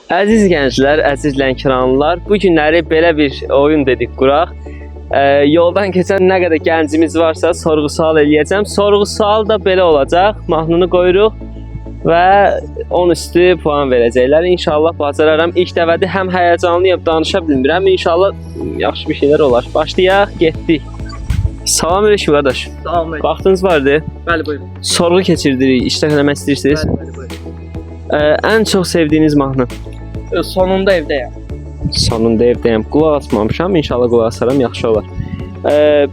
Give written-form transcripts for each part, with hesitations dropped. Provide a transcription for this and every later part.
Əziz gənclər, əziz Lənkəranlılar, bu günləri belə bir oyun dedik quraq. Yoldan keçən nə qədər gəncimiz varsa sorğu-sual eləyəcəm. Sorğu-sual da belə olacaq. Mahnını qoyuruq və 10 üstü puan verəcəklər. İnşallah bacararam. İlk dəfədir həm həyəcanlıyam, danışa bilmirəm. İnşallah yaxşı bir şeylər olar. Başlayaq, getdik. Salamünaleyküm qardaş. Salam. Vaxtınız vardı? Bəli, buyurun. Sorğu keçirdirik, iştirak eləmək istəyirsiniz? Bəli, buyurun. Ən çox sevdiyiniz mahnı? Sonunda evdəyəm. Sonunda evdəyəm. Qulaq asmamışam. İnşallah qulaq asaram, yaxşı olar.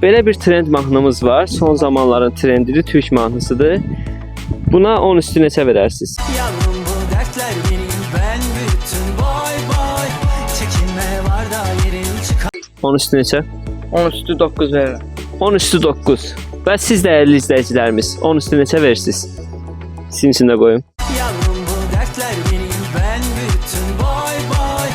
Belə bir trend mahnımız var. Son zamanların trendidir, Türk mahnısıdır. Buna 10 üstü neçə verərsiniz? Yavrum bu dertler benim, ben bütün boy boy. Çekinme var da yerim çıkar. 10 üstü neçə? 10 üstü 9 verirəm. 10 üstü 9. Və siz dəyərli izləyicilərimiz 10 üstü neçə verirsiniz? Sizin üçün də qoyun. Yavrum bu dertler benim, ben bütün boy boy.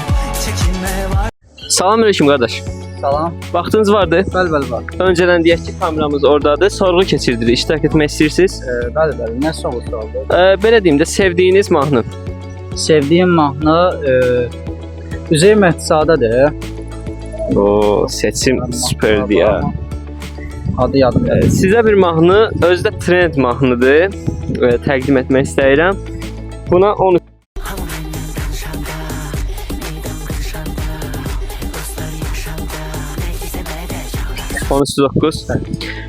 Çekinme var. Salamünaleyküm qardaş. Salam. Vaxtınız vardı? Bəli, var. Öncədən deyək ki, kameramız oradadır. Sorğu keçirdirik. İştirak etmək istəyirsiniz? Bəli. Nə sorusu oldu? Belə deyim də, sevdiyiniz mahnı. Sevdiyim mahnı Üzeyir Məhdisadadır. O seçim süperdir ya. Adı yadımda. Sizə bir mahnı, özü də trend mahnıdır. Təqdim etmək istəyirəm. Buna 10 üstü 9.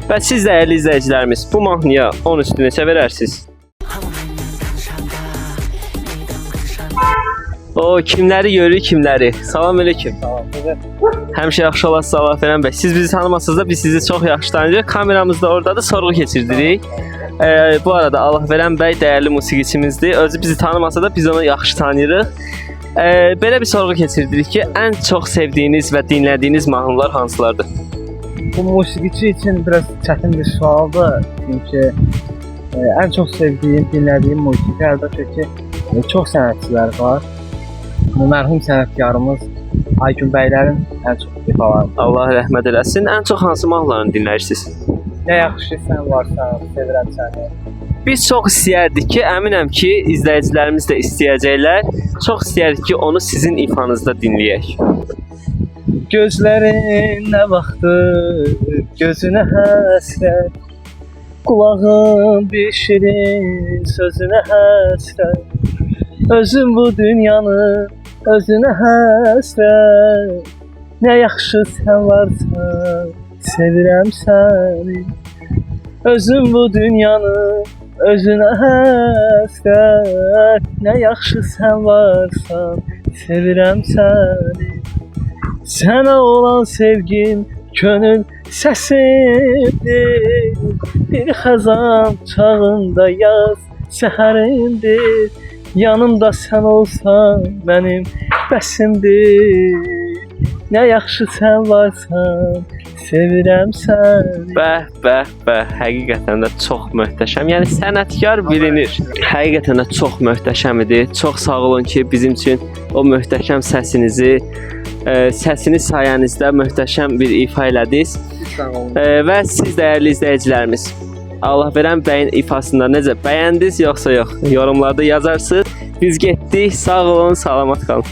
Və siz dəyərli izləyicilərimiz, bu mahnıya 10 üstü neçə verərsiniz? O kimləri görür, kimləri. Salamünaleyküm. Həmişə yaxşı olasınız, Allah verən bəy. Siz bizi tanımasınız da biz sizi çox yaxşı tanıyırıq. Kameramız da oradadır, sorğu keçirdirik. Bu arada Allah verən bəy dəyərli musiqiçimizdir. Özü bizi tanımasa da biz onu yaxşı tanıyırıq. Belə bir sorğu keçirdirik ki, ən çox sevdiyiniz və dinlədiyiniz mahnılar hansılardır? Bu musiqiçi için biraz çətin bir sualdır. Çünki ən çox sevdiyim, dinlədiyim musiqi əlbəttə ki, çox sənətçilər var. Mərhum sənətkarımız Aygün bəylərin ən çox ifalarıdır. Allah rəhmət eləsin. Ən çox hansı mahnılarını dinləyirsiniz? Nə yaxşı sən varsan, sevirəm səni. Biz çox istəyərdik ki, əminəm ki, izləyicilərimiz də istəyəcəklər. Çox istəyərdik ki, onu sizin ifanızda dinləyək. Gözlərin nə vaxtdır, gözünə həsrət. Qulağın bir şirin sözünə həsrət. Özün bu dünyanı özünə həsrət. Nə yaxşı sən varsan, sevirəm səni. Özün bu dünyanı özünə həsrət. Nə yaxşı sən varsan, sevirəm səni. Sənə olan sevgim könül səsimdir. Bir xəzan çağında yaz səhərindir. Yanımda sən olsan mənim bəsimdir. Nə yaxşı sən varsan, sevirəm səni. Bəh, həqiqətən də çox möhtəşəm. Yəni sənətkar bilinir. Həqiqətən də çox möhtəşəm idi. Çox sağ olun ki, bizim üçün o möhtəşəm səsiniz sayənizdə möhtəşəm bir ifa elədiniz. Və siz dəyərli izləyicilərimiz, Allah verən bəyin ifasında necə bəyəndiniz yoxsa yox? Yorumlarda yazarsınız. Biz getdik. Sağ olun, salamat qalın.